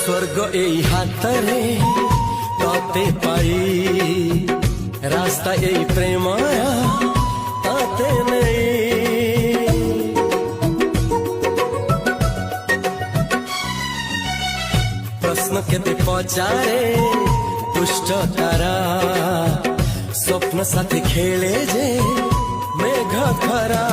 स्वर्ग এই হাতরে তাতে পাই রাস্তা এই প্রেমায়া তাতে নেই प्रश्न केते पचारे दुष्ट तारा स्वप्न साथी खेले जे मेघ खरा